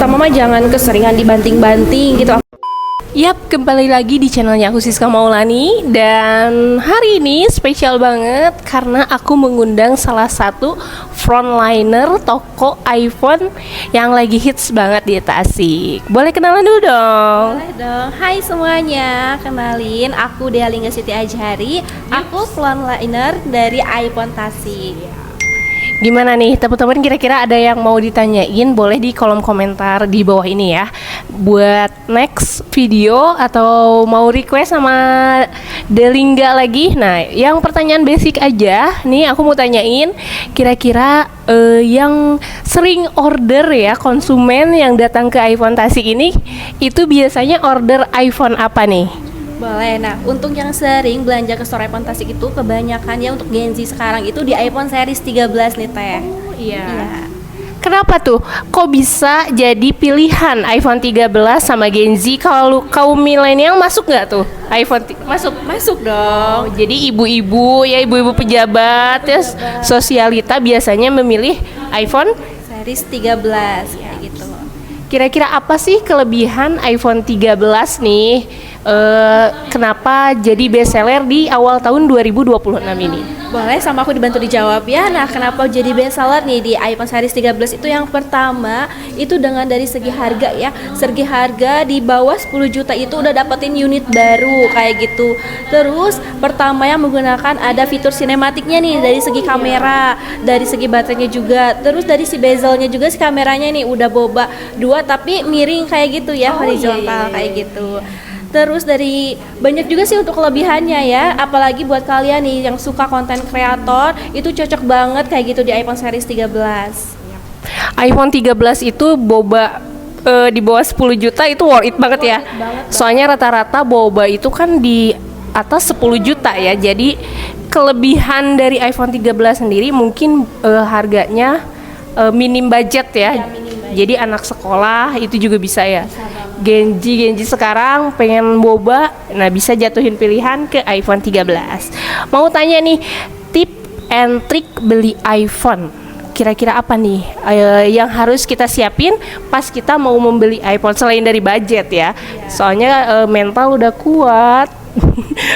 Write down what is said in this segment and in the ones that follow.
Sama mah jangan keseringan dibanting-banting gitu. Yap, kembali lagi di channelnya aku Siska Maulani. Dan hari ini spesial banget karena aku mengundang salah satu frontliner toko iPhone yang lagi hits banget di Tasik. Boleh kenalan dulu dong? Boleh dong. Hai semuanya, kenalin aku Dea Lingga Siti Ajhari. Aku frontliner dari iPhone Tasik. Gimana nih teman-teman, kira-kira ada yang mau ditanyain, boleh di kolom komentar di bawah ini ya, buat next video atau mau request sama Delingga lagi. Nah, yang pertanyaan basic aja nih, aku mau tanyain kira-kira yang sering order ya, konsumen yang datang ke iPhone Tasik ini itu biasanya order iPhone apa nih? Boleh. Nah, untuk yang sering belanja ke store iPhone Tasik itu kebanyakan ya untuk Gen Z sekarang itu di iPhone series 13 nih Teh. Oh iya. Iya. Kenapa tuh? Kok bisa jadi pilihan iPhone 13 sama Gen Z? Kalau kaum milenial masuk nggak tuh iPhone? Masuk. Masuk dong. Oh, jadi ibu-ibu ya, ibu-ibu pejabat ya, sosialita biasanya memilih iPhone. Series 13 kayak gitu. Kira-kira apa sih kelebihan iPhone 13 nih? Kenapa jadi bestseller di awal tahun 2026 ini? Boleh, sama aku dibantu dijawab ya. Nah, kenapa jadi bestseller nih di iPhone series 13 itu? Yang pertama, itu dengan dari segi harga ya. Segi harga di bawah 10 juta itu udah dapetin unit baru kayak gitu. Terus, pertama yang menggunakan ada fitur sinematiknya nih dari segi kamera, dari segi baterainya juga. Terus dari si bezelnya juga, si kameranya nih udah boba 2 tapi miring kayak gitu ya, horizontal kayak gitu. Terus dari banyak juga sih untuk kelebihannya ya, apalagi buat kalian nih yang suka konten kreator, itu cocok banget kayak gitu di iPhone series 13. iPhone 13 itu boba di bawah 10 juta itu worth it banget ya. Soalnya rata-rata boba itu kan di atas 10 juta ya. Jadi kelebihan dari iPhone 13 sendiri mungkin harganya minim budget ya. Jadi anak sekolah itu juga bisa ya. Genji sekarang pengen boba, nah bisa jatuhin pilihan ke iPhone 13. Mau tanya nih, tip and trick beli iPhone. Kira-kira apa nih yang harus kita siapin pas kita mau membeli iPhone selain dari budget ya? Soalnya mental udah kuat.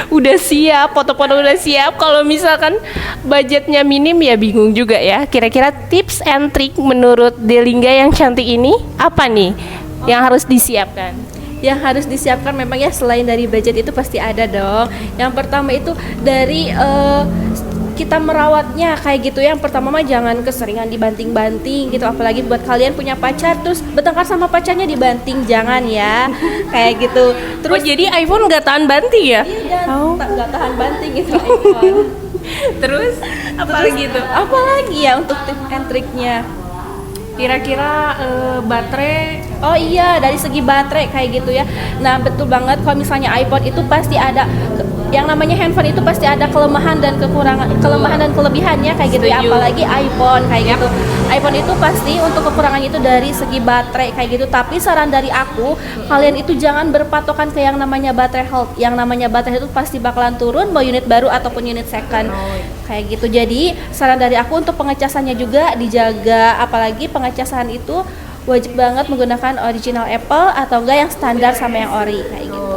Udah siap, foto-foto udah siap. Kalau misalkan budgetnya minim ya bingung juga ya. Kira-kira tips and trick menurut Delingga yang cantik ini apa nih yang harus disiapkan? Yang harus disiapkan memang ya, selain dari budget itu pasti ada dong. Yang pertama itu dari kita merawatnya kayak gitu. Yang pertama mah jangan keseringan dibanting-banting gitu, apalagi buat kalian punya pacar terus bertengkar sama pacarnya dibanting, jangan ya kayak gitu. Terus jadi iPhone nggak tahan banting ya? Iya, nggak tahan banting gitu iPhone. Terus apalagi tuh? Apalagi ya untuk tips and triknya? Kira-kira baterai. Oh iya, dari segi baterai kayak gitu ya. Nah, betul banget, kalau misalnya iPhone itu pasti ada yang namanya handphone itu pasti ada kelemahan dan kekurangan, kelemahan dan kelebihannya kayak gitu ya. Apalagi iPhone kayak gitu. iPhone itu pasti untuk kekurangannya itu dari segi baterai kayak gitu. Tapi saran dari aku, kalian itu jangan berpatokan ke yang namanya baterai health. Yang namanya baterai itu pasti bakalan turun mau unit baru ataupun unit second. Kayak gitu. Jadi, saran dari aku untuk pengecasannya juga dijaga, apalagi pengecasan itu wajib banget menggunakan original Apple atau enggak yang standar sama yang ori kayak gitu.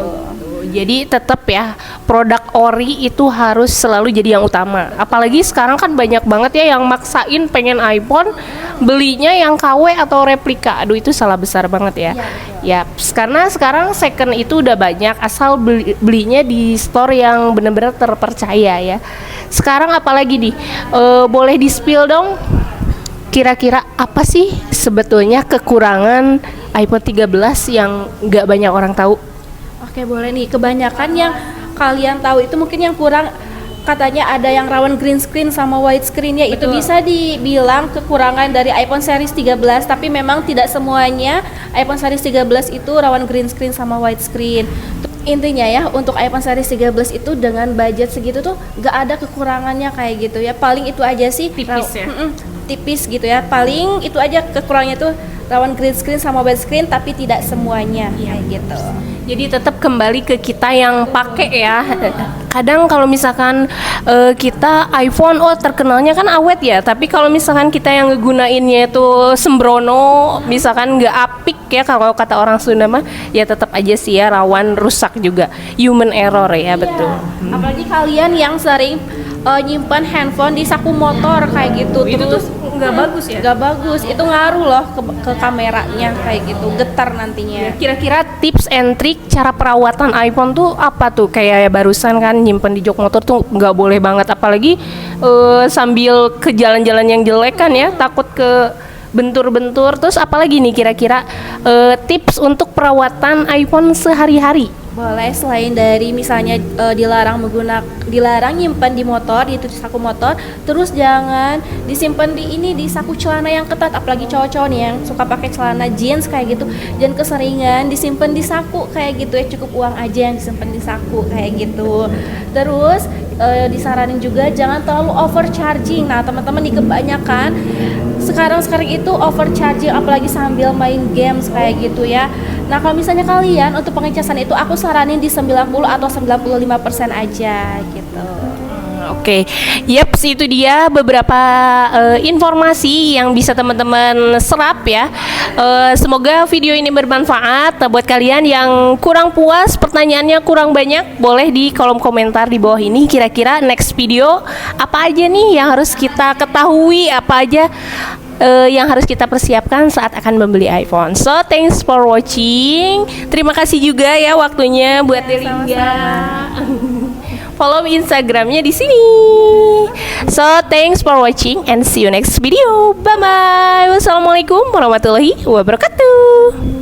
Jadi tetap ya, produk ori itu harus selalu jadi yang utama. Apalagi sekarang kan banyak banget ya yang maksain pengen iPhone, belinya yang KW atau replika. Aduh, itu salah besar banget ya. Ya, karena sekarang second itu udah banyak, asal belinya di store yang benar-benar terpercaya ya. Sekarang apalagi nih, boleh di-spill dong, kira-kira apa sih sebetulnya kekurangan iPhone 13 yang nggak banyak orang tahu? Oke, boleh nih. Kebanyakan yang kalian tahu itu mungkin yang kurang, katanya ada yang rawan green screen sama white screen ya. Itu bisa dibilang kekurangan dari iPhone series 13, tapi memang tidak semuanya iPhone series 13 itu rawan green screen sama white screen. Intinya ya, untuk iPhone series 13 itu dengan budget segitu tuh gak ada kekurangannya kayak gitu ya. Paling itu aja sih, tipis ya. tipis gitu ya. Paling itu aja kekurangannya tuh rawan green screen sama wide screen, tapi tidak semuanya kayak gitu. Jadi tetap kembali ke kita yang pakai ya. Kadang kalau misalkan kita iPhone, oh terkenalnya kan awet ya. Tapi kalau misalkan kita yang ngegunainnya itu sembrono, misalkan nggak apik ya kalau kata orang Sunda mah, ya tetap aja sih ya rawan rusak juga. Human error ya, betul. Apalagi kalian yang sering nyimpan handphone di saku motor kayak gitu. Itu Terus tuh nggak bagus ya? nggak bagus, itu ngaruh loh ke kameranya kayak gitu, getar nantinya. Kira-kira tips and trick cara perawatan iPhone tuh apa tuh? Kayak barusan kan nyimpen di jok motor tuh nggak boleh banget, apalagi sambil ke jalan-jalan yang jelek kan ya, takut ke bentur-bentur. Terus apalagi nih kira-kira tips untuk perawatan iPhone sehari-hari? Boleh, selain dari misalnya dilarang nyimpan di motor, di saku motor, terus jangan disimpan di saku celana yang ketat, apalagi cowok-cowok nih yang suka pakai celana jeans kayak gitu, jangan keseringan disimpan di saku kayak gitu ya, cukup uang aja yang disimpan di saku kayak gitu. Terus disaranin juga jangan terlalu overcharging. Nah teman-teman nih kebanyakan sekarang itu overcharging, apalagi sambil main games kayak gitu ya. Nah kalau misalnya kalian untuk pengecasan itu aku saranin di 90 atau 95% aja gitu. Oke, yep, itu dia beberapa informasi yang bisa teman-teman serap ya. Semoga video ini bermanfaat. Buat kalian yang kurang puas, pertanyaannya kurang banyak, boleh di kolom komentar di bawah ini. Kira-kira next video apa aja nih yang harus kita ketahui, apa aja yang harus kita persiapkan saat akan membeli iPhone. So, thanks for watching. Terima kasih juga ya waktunya buat Delinda. Follow Instagramnya di sini. So, thanks for watching and see you next video. Bye bye. Wassalamualaikum warahmatullahi wabarakatuh.